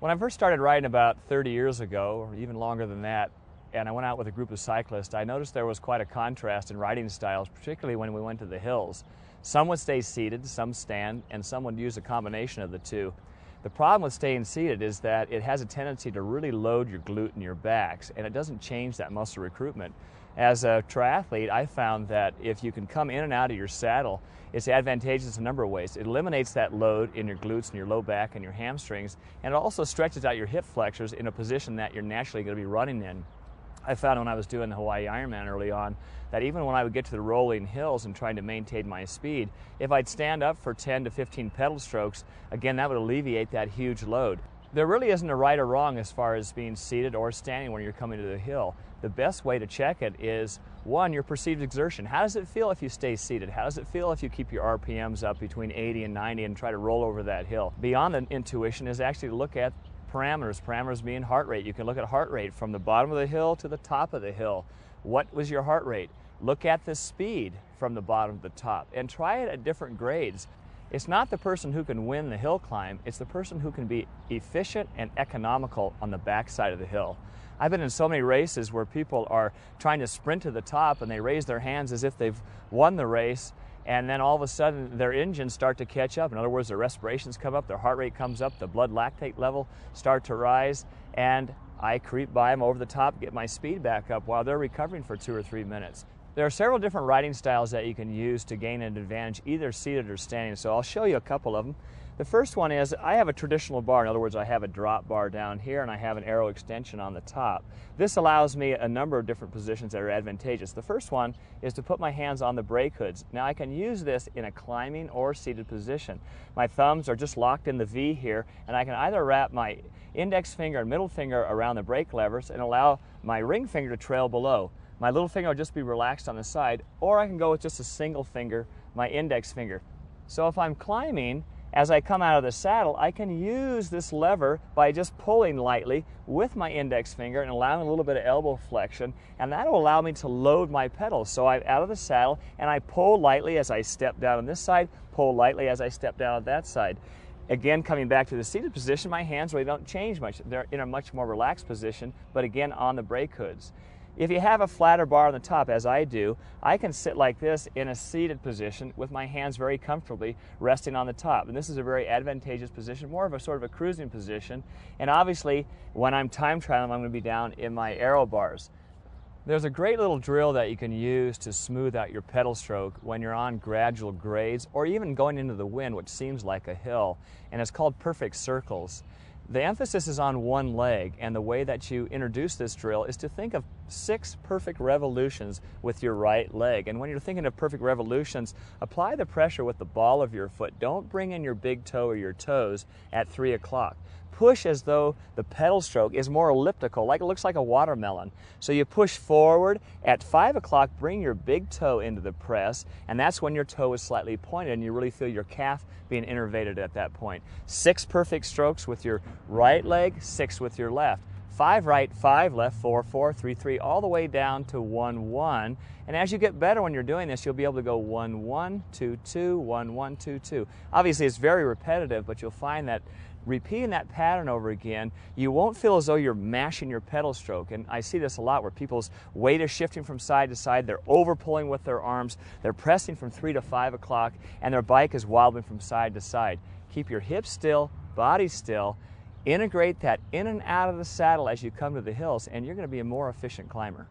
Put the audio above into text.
When I first started riding about 30 years ago, or even longer than that, and I went out with a group of cyclists, I noticed there was quite a contrast in riding styles, particularly when we went to the hills. Some would stay seated, some stand, and some would use a combination of the two. The problem with staying seated is that it has a tendency to really load your glute and your backs, and it doesn't change that muscle recruitment. As a triathlete, I found that if you can come in and out of your saddle, it's advantageous in a number of ways. It eliminates that load in your glutes and your low back and your hamstrings, and it also stretches out your hip flexors in a position that you're naturally going to be running in. I found when I was doing the Hawaii Ironman early on that even when I would get to the rolling hills and trying to maintain my speed, if I'd stand up for 10 to 15 pedal strokes, again, that would alleviate that huge load. There really isn't a right or wrong as far as being seated or standing when you're coming to the hill. The best way to check it is, one, your perceived exertion. How does it feel if you stay seated? How does it feel if you keep your RPMs up between 80 and 90 and try to roll over that hill? Beyond the intuition is actually to look at parameters being heart rate. You can look at heart rate from the bottom of the hill to the top of the hill. What was your heart rate? Look at the speed from the bottom to the top and try it at different grades. It's not the person who can win the hill climb, it's the person who can be efficient and economical on the backside of the hill. I've been in so many races where people are trying to sprint to the top and they raise their hands as if they've won the race, and then all of a sudden their engines start to catch up. In other words, their respirations come up, their heart rate comes up, the blood lactate level start to rise, and I creep by them over the top, get my speed back up while they're recovering for 2 or 3 minutes. There are several different riding styles that you can use to gain an advantage, either seated or standing, so I'll show you a couple of them. The first one is I have a traditional bar. In other words, I have a drop bar down here and I have an arrow extension on the top. This allows me a number of different positions that are advantageous. The first one is to put my hands on the brake hoods. Now I can use this in a climbing or seated position. My thumbs are just locked in the V here, and I can either wrap my index finger and middle finger around the brake levers and allow my ring finger to trail below. My little finger will just be relaxed on the side, or I can go with just a single finger, my index finger. So if I'm climbing, as I come out of the saddle, I can use this lever by just pulling lightly with my index finger and allowing a little bit of elbow flexion, and that will allow me to load my pedals. So I'm out of the saddle and I pull lightly as I step down on this side, pull lightly as I step down on that side. Again, coming back to the seated position, my hands really don't change much. They're in a much more relaxed position, but again on the brake hoods. If you have a flatter bar on the top, as I do, I can sit like this in a seated position with my hands very comfortably resting on the top. And this is a very advantageous position, more of a sort of a cruising position. And obviously, when I'm time trialing, I'm going to be down in my arrow bars. There's a great little drill that you can use to smooth out your pedal stroke when you're on gradual grades or even going into the wind, which seems like a hill, and it's called perfect circles. The emphasis is on one leg, and the way that you introduce this drill is to think of 6 perfect revolutions with your right leg. And when you're thinking of perfect revolutions, apply the pressure with the ball of your foot. Don't bring in your big toe or your toes at 3 o'clock. Push as though the pedal stroke is more elliptical, like it looks like a watermelon. So you push forward. At 5 o'clock, bring your big toe into the press, and that's when your toe is slightly pointed and you really feel your calf being innervated at that point. 6 perfect strokes with your right leg, 6 with your left. 5 right, 5 left, 4, 4, 3, 3, all the way down to 1, 1. And as you get better when you're doing this, you'll be able to go 1, 1, 2, 2, 1, 1, 2, 2. Obviously, it's very repetitive, but you'll find that repeating that pattern over again, you won't feel as though you're mashing your pedal stroke. And I see this a lot where people's weight is shifting from side to side, they're over pulling with their arms, they're pressing from 3 to 5 o'clock, and their bike is wobbling from side to side. Keep your hips still, body still, integrate that in and out of the saddle as you come to the hills, and you're going to be a more efficient climber.